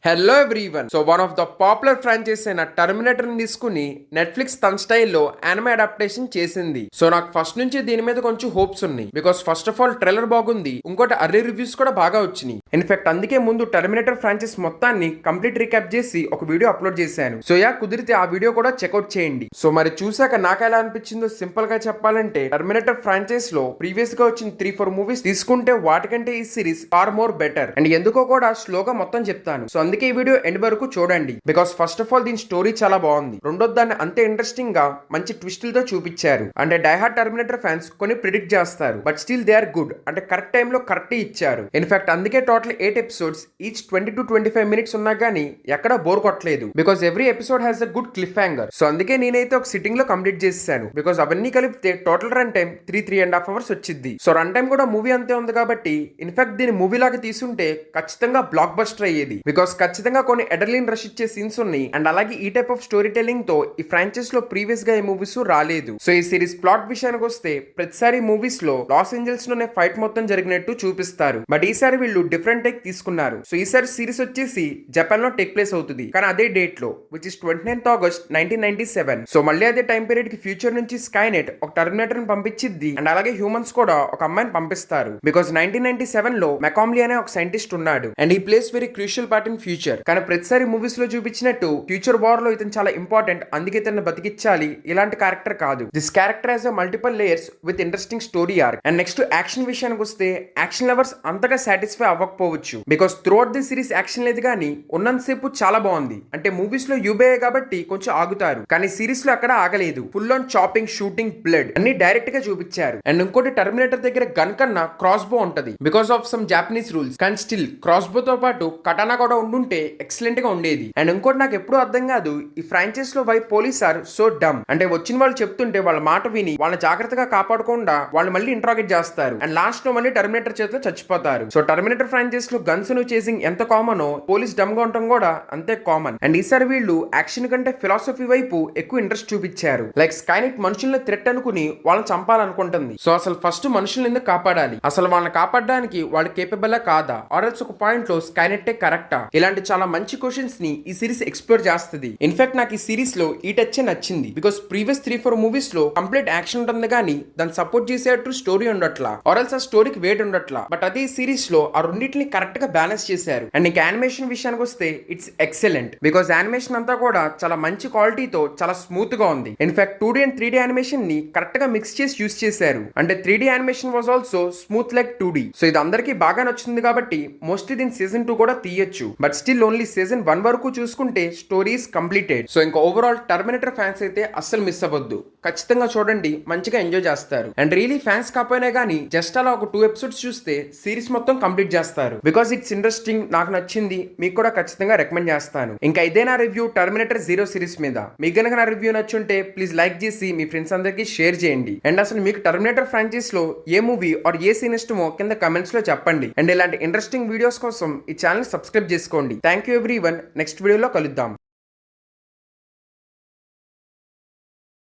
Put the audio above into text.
Hello everyone. So one of the popular franchise అయిన terminator ని తీసుకుని నెట్ఫ్లిక్స్ తన స్టైల్లో యానిమే అడాప్టేషన్ చేసింది. సో నాకు ఫస్ట్ నుంచి దీని మీద కొంచెం హోప్స్ ఉన్నాయి. Because first of all trailer బాగుంది, ఇంకోటి అర్లీ రివ్యూస్ కూడా బాగా వచ్చినాయి. ఇన్ఫాక్ట్ అందుకే ముందు టర్మినేటర్ ఫ్రాంచైజ్ మొత్తాన్ని కంప్లీట్ రీక్యాప్ చేసి ఒక వీడియో అప్లోడ్ చేశాను. సో కుదిరితే ఆ వీడియో కూడా చెక్అౌట్ చేయండి. సో మరి చూసాక నాకు ఎలా అనిపించిందో సింపుల్ గా చెప్పాలంటే, టర్మినేటర్ ఫ్రాంచైజ్ లో ప్రీవియస్ గా వచ్చిన 3-4 మూవీస్ తీసుకుంటే వాటికంటే ఈ series far more better. And ఎందుకో కూడా స్లోగా మొత్తం చెప్తాను. సో అందుకే ఈ వీడియో ఎండ్ వరకు చూడండి. బికాస్ ఫస్ట్ ఆఫ్ ఆల్ దీని స్టోరీ చాలా బాగుంది. రెండోది దాన్ని అంతే ఇంట్రెస్టింగ్ గా మంచి ట్విస్టులతో చూపించారు. అంటే డైహార్డ్ టర్మినేటర్ ఫ్యాన్స్ కొన్ని ప్రిడిక్ట్ చేస్తారు, but still they are good. అంటే కరెక్ట్ టైం లో కరెక్ట్ ఇచ్చారు. ఇన్ఫాక్ట్ అందుకే total 8 episodes, each 20 to 25 minutes ఉన్నా గానీ ఎక్కడ బోర్ కొట్టలేదు. Because every episode has a good cliffhanger. So అందుకే నేనైతే ఒక సిట్టింగ్ లో కంప్లీట్ చేశాను. బికాస్ అవన్నీ కలిపితే టోటల్ రన్ టైం 3.5 hours వచ్చింది. సో రన్ టైం కూడా మూవీ అంతే ఉంది కాబట్టి ఇన్ఫాక్ట్ దీని మూవీ లాగా తీసుంటే ఖచ్చితంగా బ్లాక్ బస్టర్ అయ్యేది. బికాస్ ఖచ్చితంగా కొన్ని ఎడర్లిన్ రష్ ఇచ్చే సీన్స్ ఉన్నాయి. అండ్ అలాగే ఈ టైప్ ఆఫ్ స్టోరీ టెల్లింగ్ తో ఈ ఫ్రాంచైజ్ లో ప్రీవియస్ గా ఈ మూవీస్ రాలేదు. సో ఈ సిరీస్ ప్లాట్ విషయానికి వస్తే, ప్రతిసారి మూవీస్ లో లాస్ ఏంజల్స్ లోనే ఫైట్ మొత్తం జరిగినట్టు చూపిస్తారు. బట్ ఈసారి వీళ్ళు డిఫరెంట్ టేక్ తీసుకున్నారు. సో ఈసారి సిరీస్ వచ్చేసి జపాన్ లో టేక్ ప్లేస్ అవుతుంది, కానీ అదే డేట్ లో, which is 29th August 1997. So మళ్ళీ అదే టైం పీరియడ్ కి ఫ్యూచర్ నుంచి స్కైనెట్ ఒక టర్మినేటర్ ని పంపించిద్ది. అండ్ అలాగే హ్యూమన్స్ కూడా ఒక అమ్మాయిని పంపిస్తారు. బికాస్ 1997 లో మెకామ్లీ అనే ఒక సైంటిస్ట్ ఉన్నాడు. అండ్ ఈ place very crucial part in future. కానీ ప్రతిసారి మూవీస్ లో చూపించినట్టు ఫ్యూచర్ వార్ లో ఇతను చాలా ఇంపార్టెంట్, అందుకే ఇతను బతికించాలి ఇలాంటి క్యారెక్టర్ కాదు. This character has multiple layers with interesting story arc. And next action విషయానికి వస్తే, యాక్షన్ లవర్స్ అంతగా సాటిస్ఫై అవ్వకపోవచ్చు. Because throughout the series action లేదు, కానీ ఉన్నంతసేపు చాలా బాగుంది. అంటే మూవీస్ లో యూబే కాబట్టి కొంచెం ఆగుతారు, కానీ సిరీస్ లో అక్కడ ఆగలేదు. Full on chopping, shooting, blood అన్ని డైరెక్ట్ గా చూపించారు. అండ్ ఇంకోటి, టర్మినేటర్ దగ్గర గన్ కన్నా క్రాస్ బో ఉంటది because of some Japanese rules. కానీ స్టిల్ క్రాస్ బో తో పాటు కటానా కూడా ఉండుంటే ఎక్సలెంట్ గా ఉండేది. అండ్ ఇంకోటి నాకు ఎప్పుడు అర్థం కాదు, ఈ ఫ్రాంచైజ్ లో వై పోలీస్ ఆర్ సో డమ్. అంటే వచ్చిన వాళ్ళు చెప్తుంటే వాళ్ళ మాట విని వాళ్ళని జాగ్రత్తగా కాపాడకుండా వాళ్ళు మళ్ళీ ఇంట్రాగేట్ చేస్తారు. అండ్ లాస్ట్ లో మళ్ళీ టర్మినేటర్ చేతిలో చచ్చిపోతారు. సో టర్మినేటర్ ఫ్రాంచైజ్ లో గన్స్ ను చేసింగ్ ఎంత కామనో, పోలీస్ డమ్ గా ఉండటం కూడా అంతే కామన్. అండ్ ఈసారి వీళ్ళు యాక్షన్ కంటే ఫిలాసఫీ వైపు ఎక్కువ ఇంట్రెస్ట్ చూపించారు. లైక్ స్కైనెట్ మనుషుల్ని థ్రెట్ అనుకుని వాళ్ళని చంపాలనుకుంటుంది. సో అసలు ఫస్ట్ మనుషుల్ని ఎందుకు కాపాడాలి, అసలు వాళ్ళని కాపాడడానికి వాళ్ళు కేపబుల్ కాదా, ఆర్ఎల్స్ ఒక పాయింట్ లో స్కైనెట్టే కరెక్టా? ఇలాంటి చాలా మంచి క్వశ్చన్స్ ని ఈ సిరీస్ ఎక్స్ప్లోర్ చేస్తుంది. ఇన్ఫాక్ట్ నాకు ఈ సిరీస్ లో ఈ టచ్ నచ్చింది. బికాస్ ప్రీవియస్ 3-4 మూవీస్ లో కంప్లీట్ యాక్షన్ ఉంటుంది, కానీ దాన్ని సపోర్ట్ చేసేటట్టు స్టోరీ ఉండట్లా, ఆర్ఎల్స్ ఆ స్టోరీకి వెయిట్ ఉండట్లా. బట్ అదే సిరీస్ లో ఆ రెండింటిని కరెక్ట్ గా బ్యాలెన్స్ చేశారు. అండ్ ఇంకా యానిమేషన్ విషయానికి వస్తే ఇట్స్ ఎక్సలెంట్. బికాస్ యానిమేషన్ అంతా కూడా చాలా మంచి క్వాలిటీతో చాలా స్మూత్ గా ఉంది. In fact 2D and 3D animation ని కరెక్ట్ గా మిక్స్ చేసి యూస్ చేశారు. అంటే 3D animation was also smooth like 2D. So ఇది అందరికీ బాగా నచ్చింది కాబట్టి మోస్ట్లీ దీని సీజన్ 2 కూడా తీయొచ్చు. బట్ స్టిల్ ఓన్లీ సీజన్ 1 వరకు చూసుకుంటే స్టోరీస్ కంప్లీటెడ్. సో ఇంకా ఓవరాల్ టర్మినేటర్ ఫ్యాన్స్ అయితే అస్సలు మిస్ అవ్వద్దు, ఖచ్చితంగా చూడండి, మంచిగా ఎంజాయ్ చేస్తారు. అండ్ రియలీ ఫ్యాన్స్ కాకపోయినా కానీ జస్ట్ అలా ఒక 2 ఎపిసోడ్స్ చూస్తే సిరీస్ మొత్తం కంప్లీట్ చేస్తారు. బికాస్ ఇట్స్ ఇంట్రెస్టింగ్, నాకు నచ్చింది, మీకు కూడా ఖచ్చితంగా రికమెండ్ చేస్తాను. ఇంకా ఇదే నా రివ్యూ టర్మినేటర్ 0 సిరీస్ మీద. మీకు గనక నా రివ్యూ నచ్చుంటే ప్లీజ్ లైక్ చేసి మీ ఫ్రెండ్స్ అందరికీ షేర్ చేయండి. అండ్ అసలు మీకు టర్మినేటర్ ఫ్రాంచైజ్ లో ఏ మూవీ ఆర్ ఏ సీన్ ఇష్టమో కింద కమెంట్స్ లో చెప్పండి. అండ్ ఇలాంటి ఇంట్రెస్టింగ్ వీడియోస్ కోసం ఈ ఛానల్ సబ్స్క్రైబ్ చేసుకోండి. Thank you everyone. నెక్స్ట్ వీడియోలో కలుద్దాం.